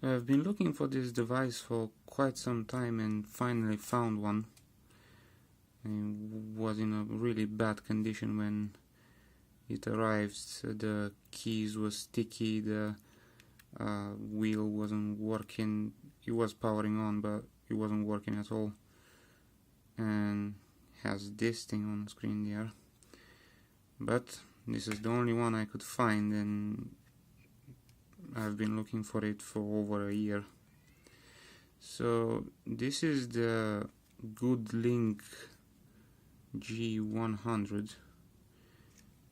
I've been looking for this device for quite some time and finally found one. It was in a really bad condition when it arrived. The keys were sticky, the wheel wasn't working. It was powering on, but it wasn't working at all. And has this thing on the screen there. But this is the only one I could find, and I've been looking for it for over a year. So this is the GoodLink G100,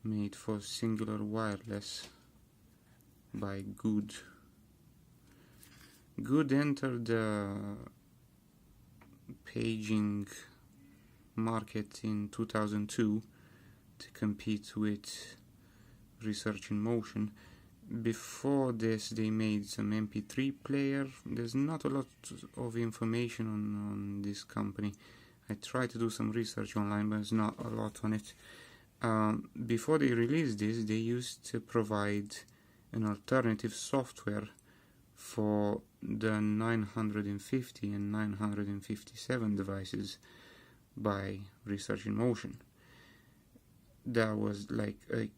made for singular wireless by Good. Good entered the paging market in 2002 to compete with Research in Motion. Before this, they made some MP3 player. There's not a lot of information on this company. I tried to do some research online, but there's not a lot on it. Before they released this, they used to provide an alternative software for the 950 and 957 devices by Research in Motion. That was like a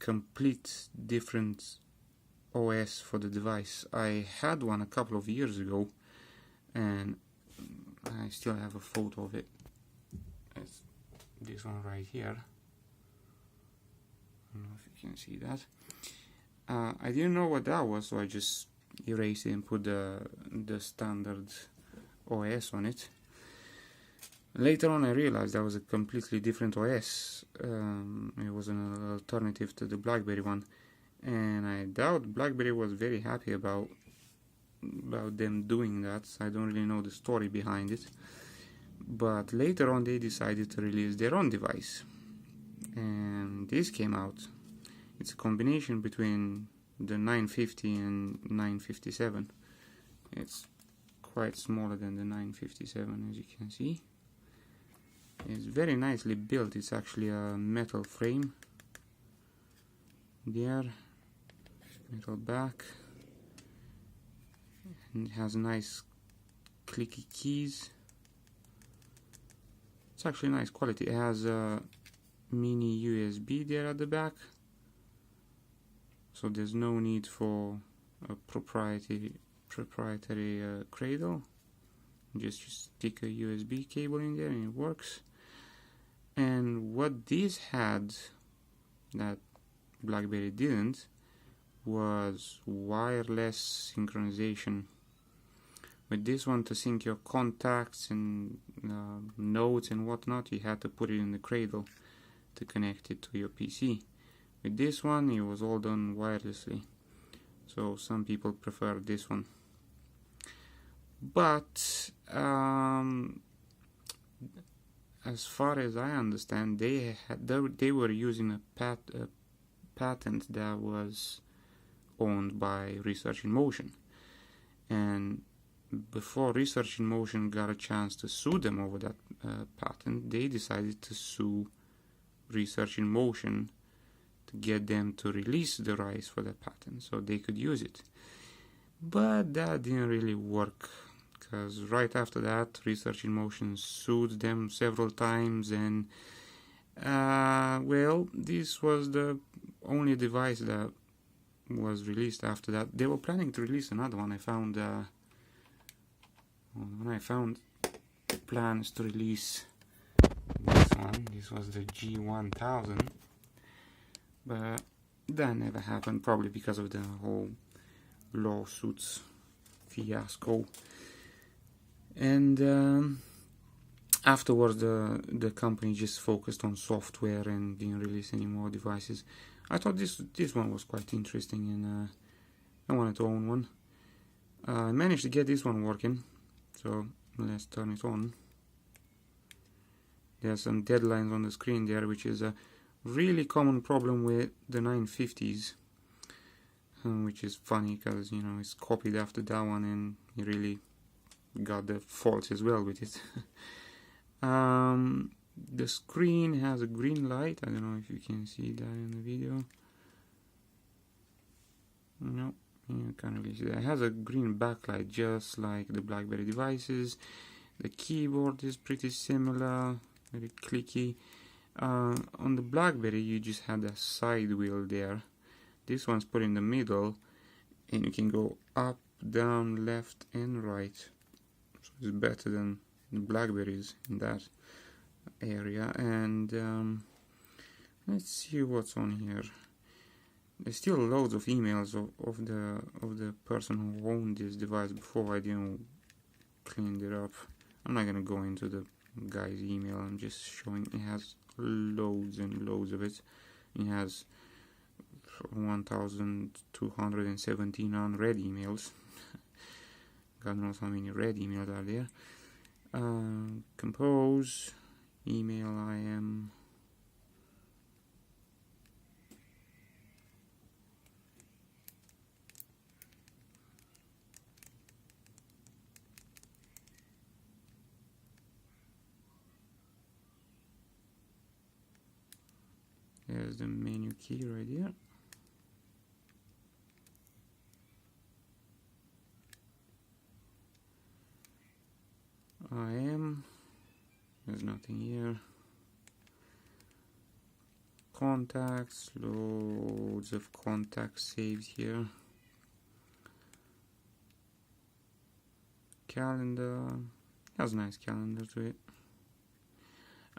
complete different OS for the device. I had one a couple of years ago, and I still have a photo of it. It's this one right here. I don't know if you can see that. I didn't know what that was, so I just erased it and put the standard OS on it. Later on I realized that was a completely different OS. It was an alternative to the BlackBerry one, and I doubt BlackBerry was very happy about them doing that. I don't really know the story behind it, but later on they decided to release their own device, and this came out. It's a combination between the 950 and 957. It's quite smaller than the 957, as you can see. It's very nicely built. It's actually a metal frame there, metal back, and it has nice clicky keys. It's actually nice quality. It has a mini USB there at the back, so there's no need for a proprietary cradle. You stick a USB cable in there and it works. And what this had that BlackBerry didn't was wireless synchronization. With this one, to sync your contacts and notes and whatnot, you had to put it in the cradle to connect it to your PC. With this one, it was all done wirelessly, so some people prefer this one. But as far as I understand, they were using a patent that was owned by Research in Motion, and before Research in Motion got a chance to sue them over that patent, they decided to sue Research in Motion to get them to release the rights for that patent so they could use it. But that didn't really work, because right after that, Research in Motion sued them several times, and well, this was the only device that was released after that. They were planning to release another one. I found plans to release this one. This was the G1000, but that never happened, probably because of the whole lawsuits fiasco. And afterwards, the company just focused on software and didn't release any more devices. I thought this one was quite interesting, and I wanted to own one. I managed to get this one working, so let's turn it on. There are some deadlines on the screen there, which is a really common problem with the 950s, which is funny because, you know, it's copied after that one and you really got the faults as well with it. The screen has a green light. I don't know if you can see that in the video. No, You can't really see that. It has a green backlight just like the BlackBerry devices. The keyboard is pretty similar, very clicky. On the BlackBerry you just had a side wheel there. This one's put in the middle, and you can go up, down, left and right. So it's better than the BlackBerries in that area. And let's see what's on here. There's still loads of emails of the person who owned this device before I cleaned it up. I'm not gonna go into the guy's email. I'm just showing it has loads and loads of it. It has 1,217 unread emails. God knows how many read emails are there. Compose, email, IM. There's the menu key right here. There's nothing here. Contacts, loads of contacts saved here. Calendar, has a nice calendar to it.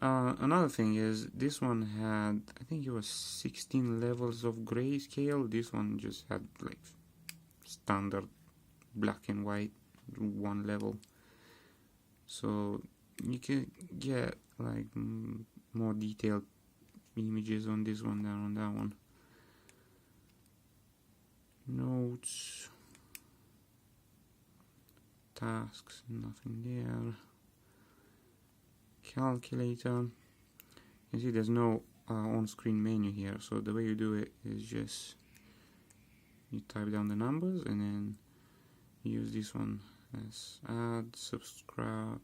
Another thing is, this one had, I think it was 16 levels of grayscale. This one just had like standard black and white, one level. So you can get like more detailed images on this one than on that one. Notes, tasks, nothing there. Calculator. You see there's no on-screen menu here, so the way you do it is just you type down the numbers and then use this one as add, subtract.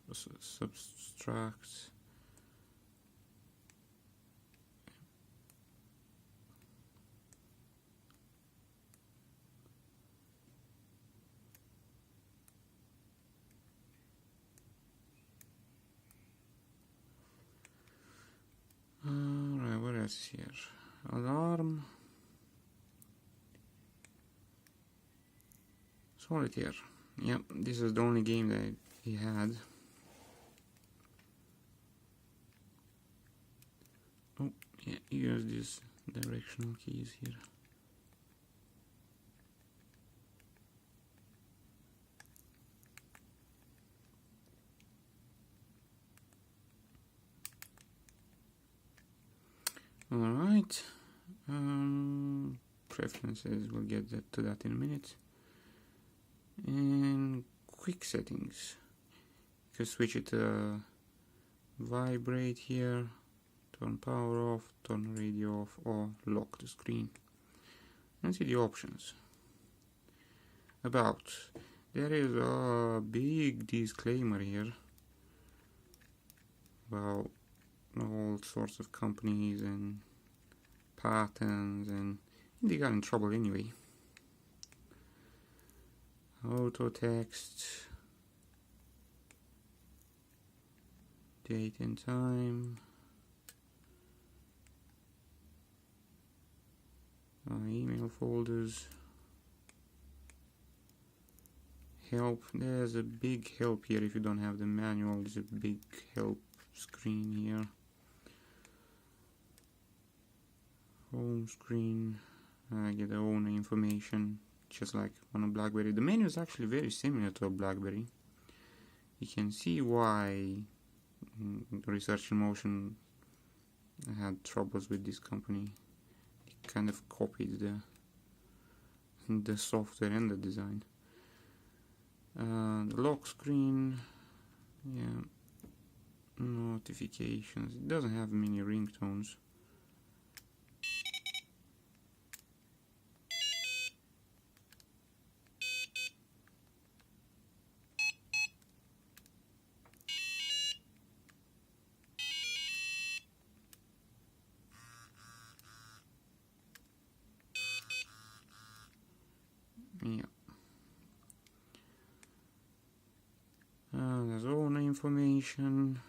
Alright, what else here? Alarm. Solitaire. Yep, this is the only game that he had. Oh, yeah, use these directional keys here. Alright, preferences, we'll get to that in a minute. And quick settings, you can switch it to vibrate here, turn power off, turn radio off, or lock the screen. And see the options. About, there is a big disclaimer here about all sorts of companies and patents, and they got in trouble anyway. Auto text, date and time, email folders, help. There's a big help here. If you don't have the manual, there's a big help screen here. Home screen, I get the owner information, just like on a BlackBerry. The menu is actually very similar to a BlackBerry. You can see why Research in Motion had troubles with this company. It kind of copied the software and the design. The lock screen, yeah, notifications. It doesn't have many ringtones. Yeah, information.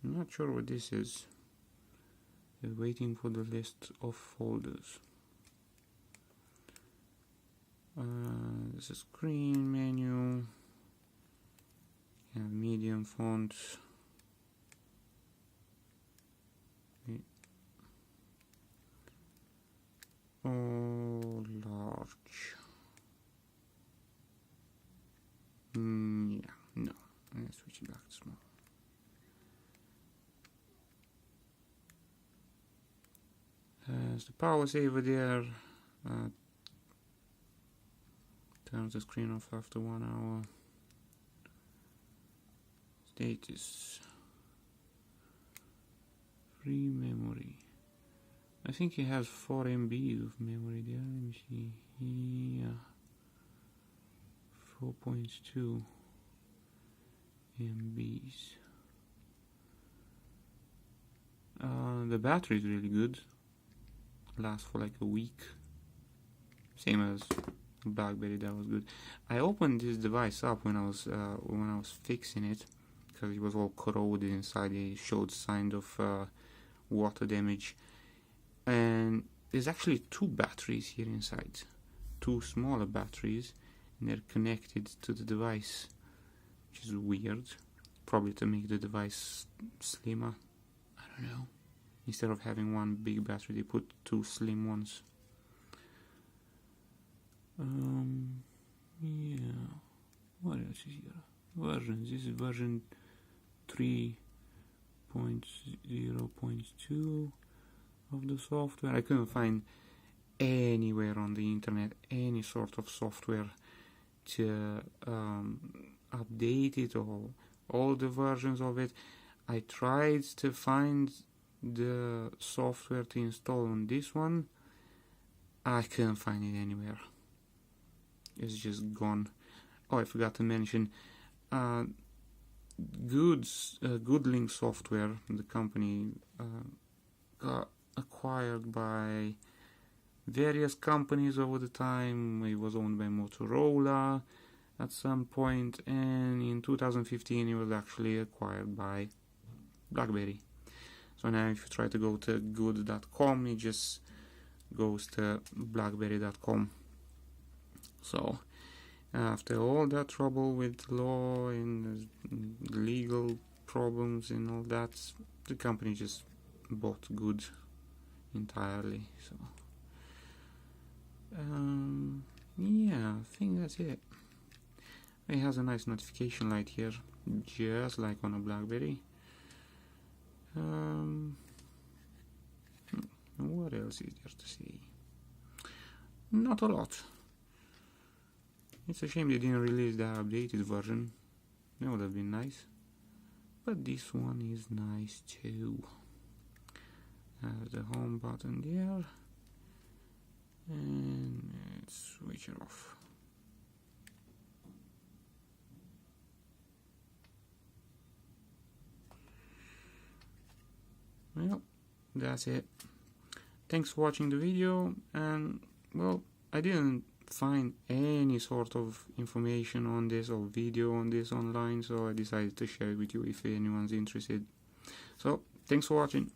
I'm not sure what this is. Just waiting for the list of folders. There's a screen menu. You have medium font. Oh, large. Yeah, no. Let's switch it back to small. There's the power saver there. Turns the screen off after 1 hour. Status. Free memory. I think he has 4 MB of memory there. Let me see. Yeah. 4.2 MBs. The battery is really good. Lasts for like a week. Same as BlackBerry, that was good. I opened this device up when I was fixing it because it was all corroded inside. It showed signs of water damage, and there's actually 2 batteries here inside, 2 smaller batteries, and they're connected to the device, which is weird. Probably to make the device slimmer. I don't know. Instead of having 1 big battery, they put 2 slim ones. Yeah. What else is here? Versions. This is version 3.0.2 of the software. I couldn't find anywhere on the internet any sort of software to update it or all the versions of it. I tried to find the software to install on this one. I couldn't find it anywhere. It's just gone. Oh, I forgot to mention GoodLink software, the company, got acquired by various companies over the time. It was owned by Motorola at some point, and in 2015 it was actually acquired by BlackBerry. So now if you try to go to good.com, it just goes to blackberry.com. So after all that trouble with law and legal problems and all that, the company just bought Good entirely. So yeah, I think that's it. It has a nice notification light here, just like on a BlackBerry. What else is there to say? Not a lot. It's a shame they didn't release the updated version. That would have been nice. But this one is nice too. There's the home button there. And let's switch it off. Well, that's it. Thanks for watching the video, and well, I didn't find any sort of information on this or video on this online, so I decided to share it with you if anyone's interested. So, thanks for watching.